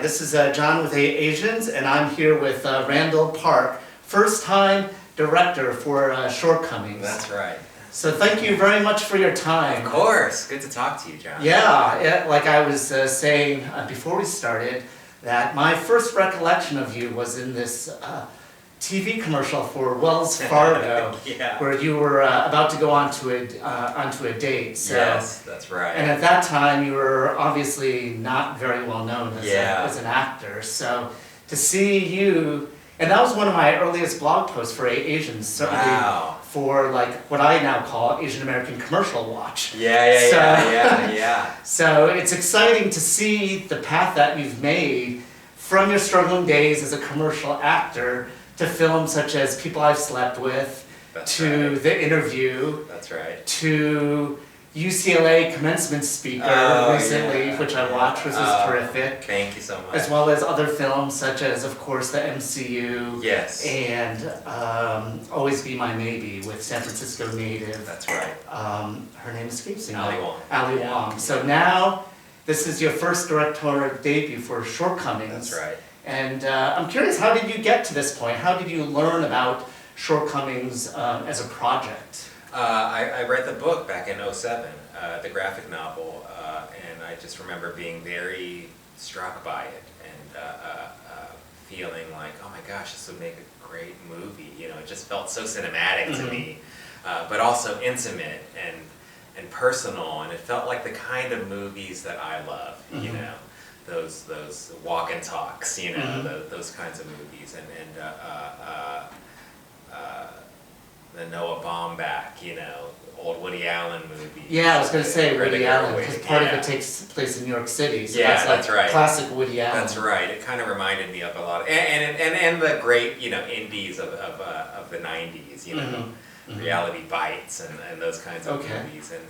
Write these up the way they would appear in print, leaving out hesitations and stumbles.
this is John with 8Asians, and I'm here with Randall Park, first-time director for Shortcomings. That's right. So thank you very much for your time. Of course. Good to talk to you, John. Yeah, like I was saying before we started, that my first recollection of you was in this TV commercial for Wells Fargo, Yeah. where you were about to go onto a date. So, yes, that's right. and at that time, you were obviously not very well known as an actor. So to see you, and that was one of my earliest blog posts for 8Asians, certainly for like what I now call Asian American Commercial Watch. Yeah. So it's exciting to see the path that you've made from your struggling days as a commercial actor to films such as People I've Slept With, The Interview, to UCLA commencement speaker recently, which I watched, which was terrific. Thank you so much. As well as other films such as, of course, The MCU. Yes. And Always Be My Maybe with San Francisco native. That's right. Her name escapes me. Ali Wong. Wong. So now, this is your first directorial debut for Shortcomings. That's right. And I'm curious, how did you get to this point? How did you learn about Shortcomings as a project? I read the book back in '07, the graphic novel, and I just remember being very struck by it and feeling like, oh my gosh, this would make a great movie. You know, it just felt so cinematic to me, but also intimate and personal, and it felt like the kind of movies that I love. You know. Those walk and talks, you know, those kinds of movies, and the Noah Baumbach, you know, old Woody Allen movies. Yeah, I was going to say Woody Allen, because part of it takes place in New York City, so that's like classic Woody Allen. That's right. It kind of reminded me of a lot of, and the great, you know, indies of the '90s, you know, Reality Bites and those kinds of movies, and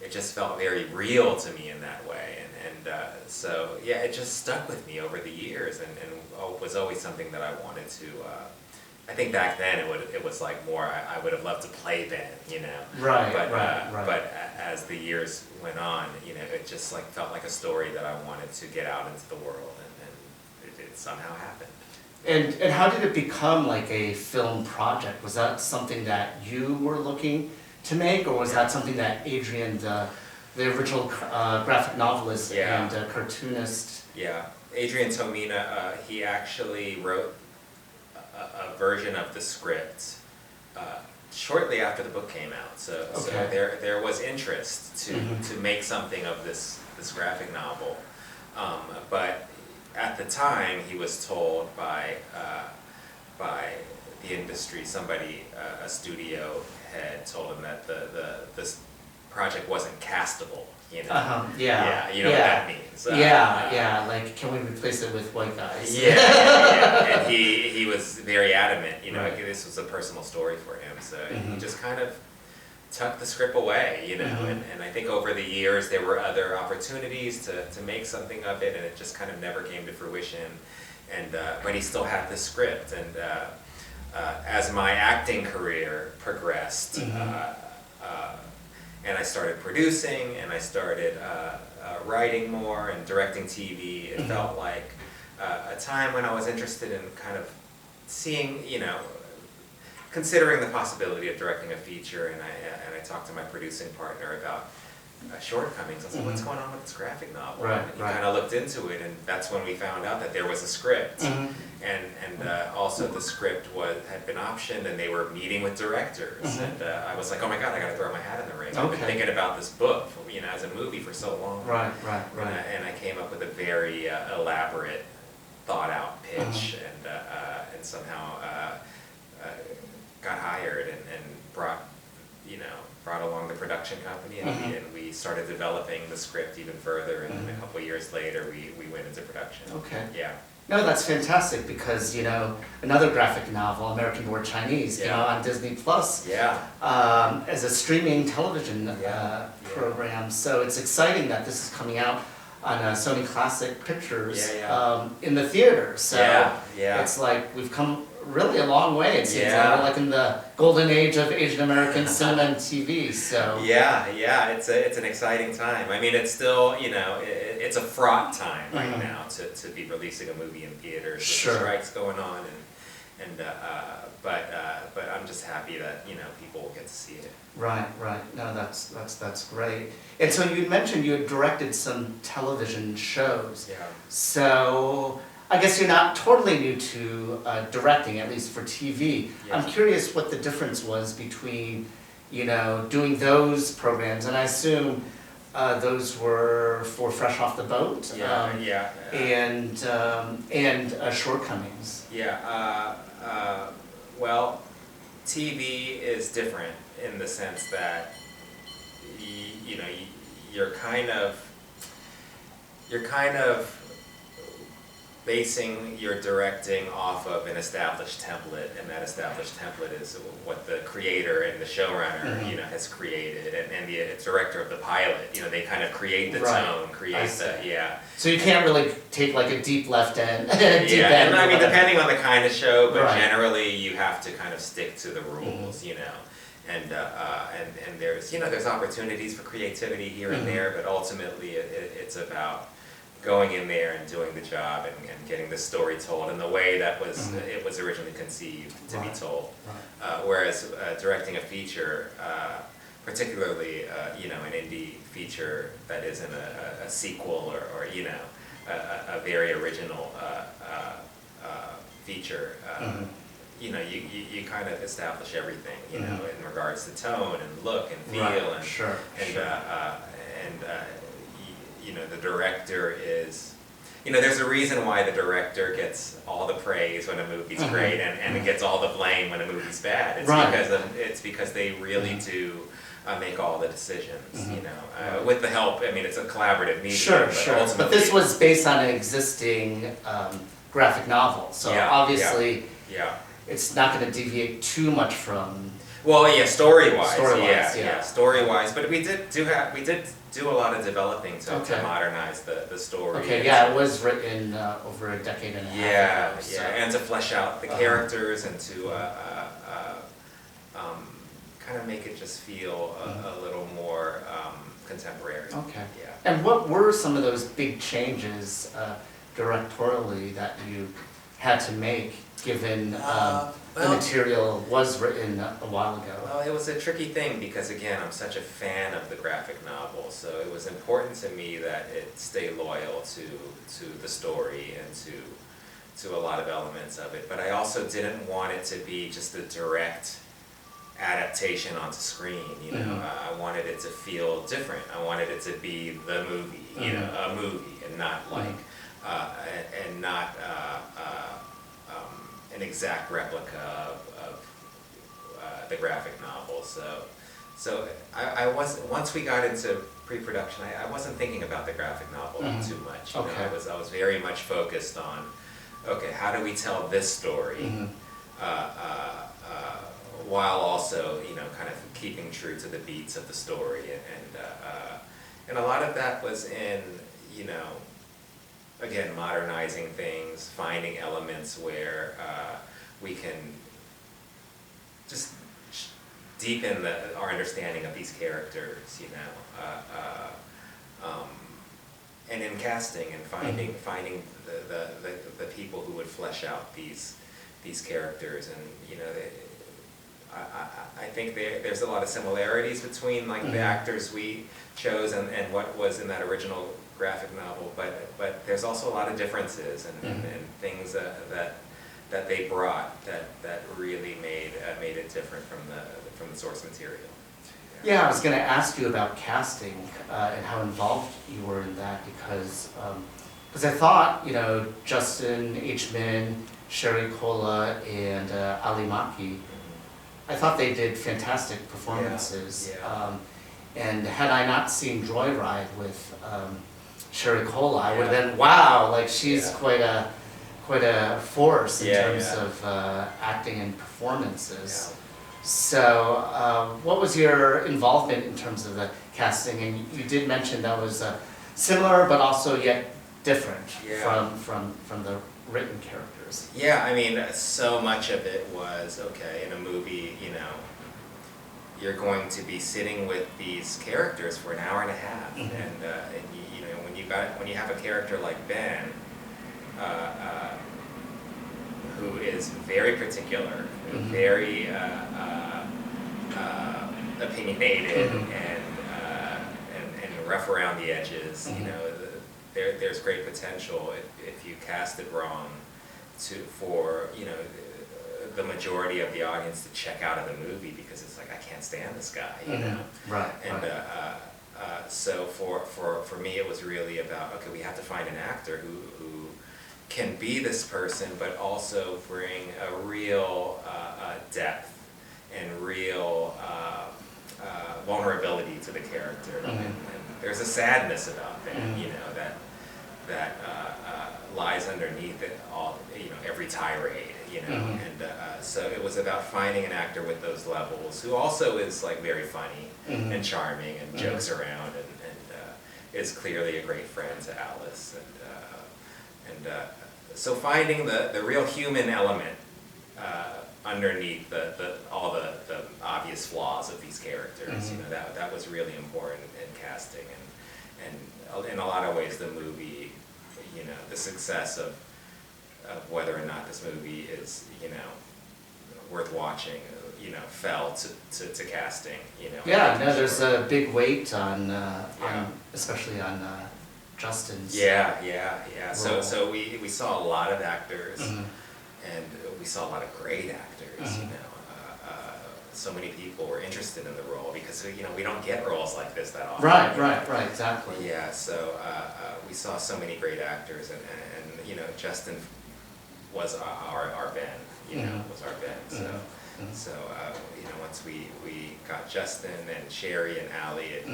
it just felt very real to me in that way, and so yeah, it just stuck with me over the years, and was always something that I wanted to. I think back then it was like more I would have loved to play then, you know. Right. But as the years went on, you know, it just like felt like a story that I wanted to get out into the world, and it somehow happened. And how did it become like a film project? Was that something that you were looking to make, or was that something that Adrian, the original graphic novelist and cartoonist? Yeah, Adrian Tomina, he actually wrote a version of the script shortly after the book came out. So there was interest to make something of this graphic novel, but at the time he was told by the industry, somebody, a studio had told him that this project wasn't castable, you know. You know what that means. Like, can we replace it with white guys? And he was very adamant, you know, this was a personal story for him, so he just kind of tucked the script away, you know, and I think over the years there were other opportunities to make something of it, and it just kind of never came to fruition, and but he still had the script, and as my acting career progressed, and I started producing, and I started writing more and directing TV, it felt like a time when I was interested in kind of seeing, you know, considering the possibility of directing a feature, and I talked to my producing partner about Shortcomings. I was like, what's going on with this graphic novel? And he kind of looked into it, and that's when we found out that there was a script, and also the script had been optioned, and they were meeting with directors, and I was like, oh my god, I got to throw my hat in the ring. I've been thinking about this book, you know, as a movie for so long. And I came up with a very elaborate, thought out pitch, and somehow got hired and brought along the production company, and we started developing the script even further, and then a couple of years later we went into production. No, that's fantastic, because, you know, another graphic novel, American Born Chinese, came out on Disney Plus as a streaming television program. So it's exciting that this is coming out on Sony Classic Pictures in the theater. So it's like we've come really a long way, it seems like. We're like in the golden age of Asian American cinema and TV. So it's an exciting time. I mean, it's still, you know, it's a fraught time right now to be releasing a movie in theaters with the strikes going on, but I'm just happy that people will get to see it. Right. No, that's great. And so you mentioned you had directed some television shows. Yeah. So I guess you're not totally new to directing, at least for TV. Yeah. I'm curious what the difference was between, doing those programs, and I assume those were for Fresh Off the Boat. And Shortcomings. Yeah. Well, TV is different in the sense that you're kind of basing your directing off of an established template, and that established template is what the creator and the showrunner has created, and the director of the pilot, they kind of create the tone, So you can't really take like a deep left end, and I mean depending on the kind of show, but generally you have to kind of stick to the rules, and there's opportunities for creativity here and there, but ultimately it's about going in there and doing the job and getting the story told in the way that it was originally conceived to be told. Whereas directing a feature, particularly an indie feature that isn't a sequel or a very original feature, you kind of establish everything in regards to tone and look and feel the director is, there's a reason why the director gets all the praise when a movie's great and it gets all the blame when a movie's bad. It's because they really do make all the decisions, with the help. I mean, it's a collaborative medium. But this was based on an existing graphic novel, so obviously it's not going to deviate too much from. Well, story-wise, story-wise. But we did do a lot of developing to modernize the story. It was written over a decade and a half ago. And to flesh out the characters and to kind of make it just feel a little more contemporary. Okay. Yeah. And what were some of those big changes directorially that you had to make, given the material was written a while ago? Well, it was a tricky thing because, again, I'm such a fan of the graphic novel, so it was important to me that it stay loyal to the story and to a lot of elements of it. But I also didn't want it to be just a direct adaptation onto screen. I wanted it to feel different. I wanted it to be the movie, a movie, and not like an exact replica of the graphic novel. So I wasn't, once we got into pre-production, I wasn't thinking about the graphic novel too much. I was very much focused on, how do we tell this story, while also kind of keeping true to the beats of the story, and a lot of that was in again, modernizing things, finding elements where we can just deepen our understanding of these characters, and in casting and finding the people who would flesh out these characters, and I think there's a lot of similarities between the actors we chose and what was in that original graphic novel, but there's also a lot of differences and things that they brought that really made it different from the source material. Yeah, I was going to ask you about casting and how involved you were in that, because I thought Justin H. Min, Sherry Cola, and Ali Maki, I thought they did fantastic performances. And had I not seen Joyride with Sherry Cola, I would have been, wow, like she's quite a force in terms of acting and performances. So what was your involvement in terms of the casting? And you did mention that was similar but also yet different from the written characters. Yeah, I mean, so much of it was, in a movie, you're going to be sitting with these characters for an hour and a half, and when you when you have a character like Ben, who is very particular, very opinionated, and rough around the edges. You know, there's great potential if you cast it wrong for the majority of the audience to check out of the movie because it's like, I can't stand this guy, you know. Right. And so for me, it was really about, okay, we have to find an actor who can be this person, but also bring a real depth and real vulnerability to the character. And there's a sadness about Ben, you know, that lies underneath it all, you know, every tirade, you know. And so it was about finding an actor with those levels who also is like very funny and charming and jokes around and is clearly a great friend to Alice. So finding the real human element underneath all the obvious flaws of these characters, you know, that was really important in casting, and in a lot of ways the movie, you know, the success of whether or not this movie is, you know, worth watching, you know, fell to casting, you know. Yeah, no, there's a big weight on especially on Justin's. Yeah. Role. So we saw a lot of actors, and we saw a lot of great actors. You know, so many people were interested in the role because, you know, we don't get roles like this that often. Right, exactly. Yeah, so we saw so many great actors, and you know, Justin was our Ben. You know, was our Ben. So you know, once we got Justin and Sherry and Allie, it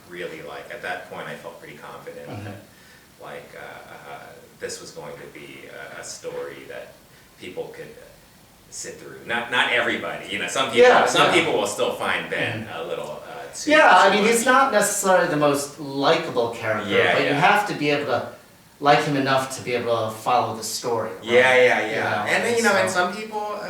really, like, at that point I felt pretty confident that like this was going to be a story that people could sit through. Not everybody, you know. Some people will still find Ben a little too. Yeah, I mean, much. he's not necessarily the most likable character, but you have to be able to like him enough to be able to follow the story. Right? Yeah. You know, And you know, and some people,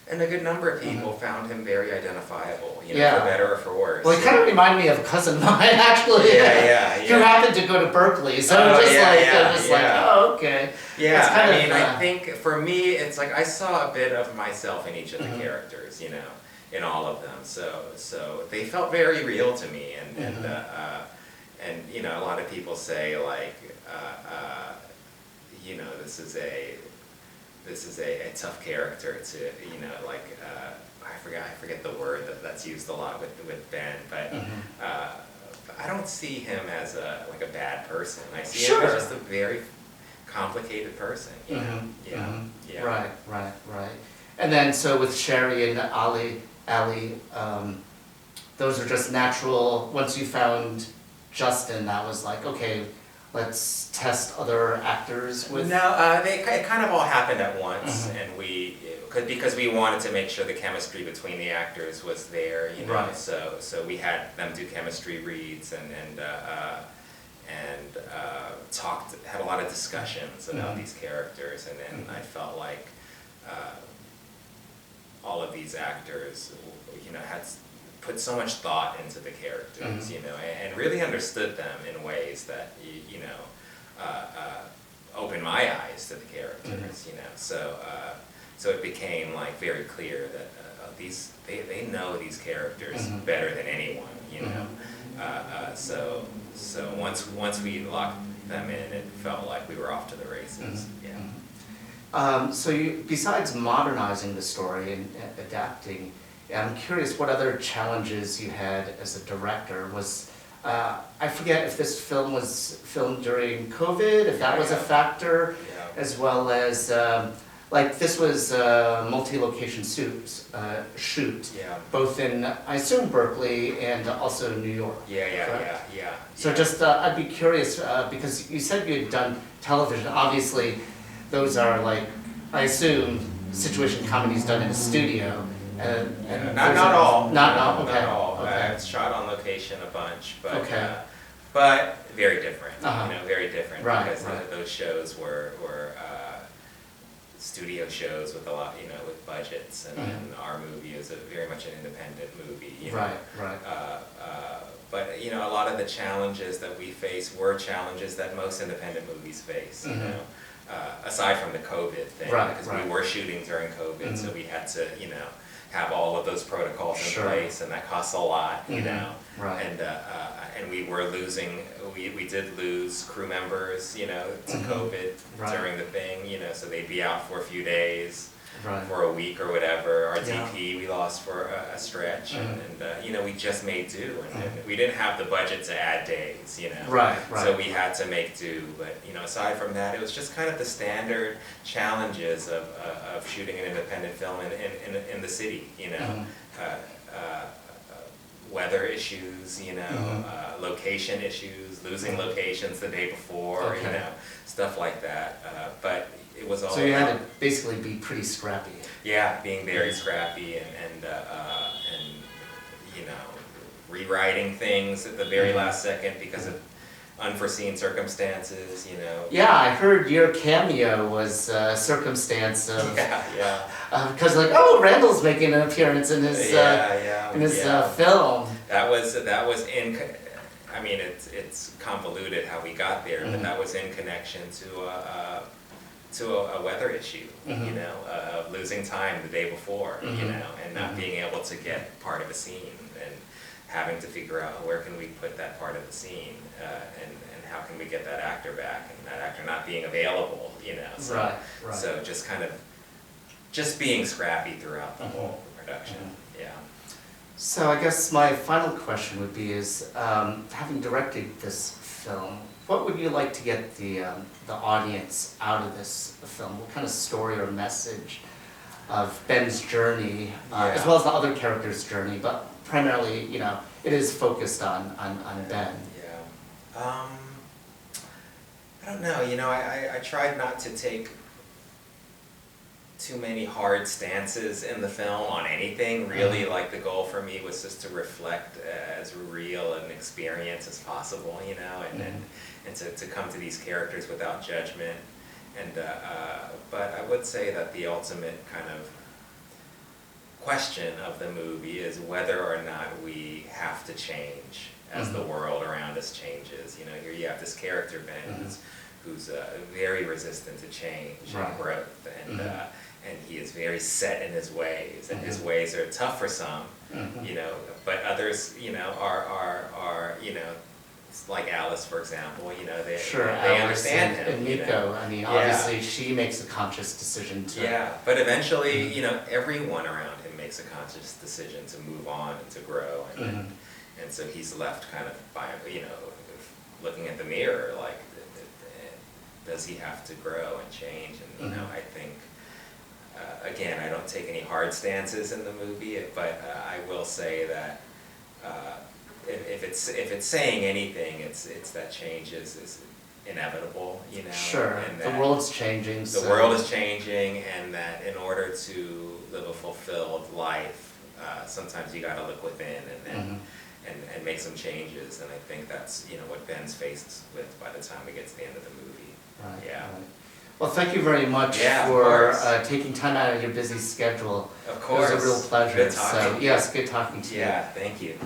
and a good number of people found him very identifiable, you know, for better or for worse. Well, he kind of reminded me of a cousin of mine, actually. Who happened to go to Berkeley, so oh, okay. Yeah, I think for me, it's like I saw a bit of myself in each of the characters, you know, in all of them. So they felt very real to me, and you know, a lot of people say like, you know, this is a tough character to, you know, like I forget the word that's used a lot with Ben, but I don't see him as a bad person. I see him as just a very complicated person, you know. Right. And then so with Sherry and Allie, those are just natural. Once you found Justin, that was like, okay, let's test other actors with. No, it kind of all happened at once, and because we wanted to make sure the chemistry between the actors was there, you know. Right. So we had them do chemistry reads and had a lot of discussions about these characters, and then I felt like all of these actors, you know, had put so much thought into the characters, you know, and really understood them in ways that, you know, opened my eyes to the characters, you know. So it became like very clear that they know these characters better than anyone, you know. So once we locked them in, it felt like we were off to the races. So you, besides modernizing the story and adapting, I'm curious what other challenges you had as a director. Was I forget if this film was filmed during COVID, if that was a factor, as well as like this was a multi-location shoot, both in, I assume, Berkeley and also New York. Yeah. So just I'd be curious because you said you had done television. Obviously, those are like, I assume, situation comedies done in a studio. Not all. Not all. Okay. Not all. Okay. It's shot on location a bunch, but but very different. You know, very different because those shows were studio shows with a lot, you know, with budgets, and our movie is very much an independent movie. You know? Right. but you know, a lot of the challenges that we face were challenges that most independent movies face. You know, aside from the COVID thing, because we were shooting during COVID, so we had to, you know, have all of those protocols in place, and that costs a lot. You know, and we were losing. We did lose crew members, you know, to COVID during the thing. You know, so they'd be out for a few days. For a week or whatever. Our DP we lost for a stretch, and you know, we just made do, and we didn't have the budget to add days, you know. So we had to make do. But you know, aside from that, it was just kind of the standard challenges of shooting an independent film in the city, you know. Weather issues, you know, location issues, losing locations the day before, you know, stuff like that. But it was all. So you had to basically be pretty scrappy. Yeah, being very scrappy and you know, rewriting things at the very last second because of unforeseen circumstances, you know. Yeah, I heard your cameo was a circumstance of. Because like, oh, Randall's making an appearance in his film. That was in. I mean, it's convoluted how we got there, but that was in connection to a weather issue, you know, of losing time the day before, you know, and not being able to get part of a scene, and having to figure out where can we put that part of the scene, and how can we get that actor back, and that actor not being available, you know. So, so just kind of being scrappy throughout the whole production. So I guess my final question would be is, having directed this film, what would you like to get the audience out of this film? What kind of story or message of Ben's journey, as well as the other characters' journey, but primarily, you know, it is focused on Ben. I don't know, you know, I tried not to take too many hard stances in the film on anything, really. Like, the goal for me was just to reflect as real an experience as possible, you know, and to come to these characters without judgment. And but I would say that the ultimate kind of question of the movie is whether or not we have to change as the world around us changes. You know, here you have this character, Ben, who's very resistant to change and growth, and he is very set in his ways, and his ways are tough for some, you know, but others, you know, are you know, like Alice, for example, you know, they understand him. And Nico, you know? I mean, obviously she makes a conscious decision to. But eventually, you know, everyone around him makes a conscious decision to move on and to grow, and so he's left kind of by, you know, looking at the mirror, like, does he have to grow and change? And you know, I think. Again, I don't take any hard stances in the movie, but I will say that if it's saying anything, it's that change is inevitable, you know. Sure. And the world's changing. The world is changing, and that in order to live a fulfilled life, sometimes you got to look within and make some changes. And I think that's, you know, what Ben's faced with by the time we get to the end of the movie. Well, thank you very much for taking time out of your busy schedule. Of course. It was a real pleasure. Good talking. So, yes, good talking to you. Yeah, thank you.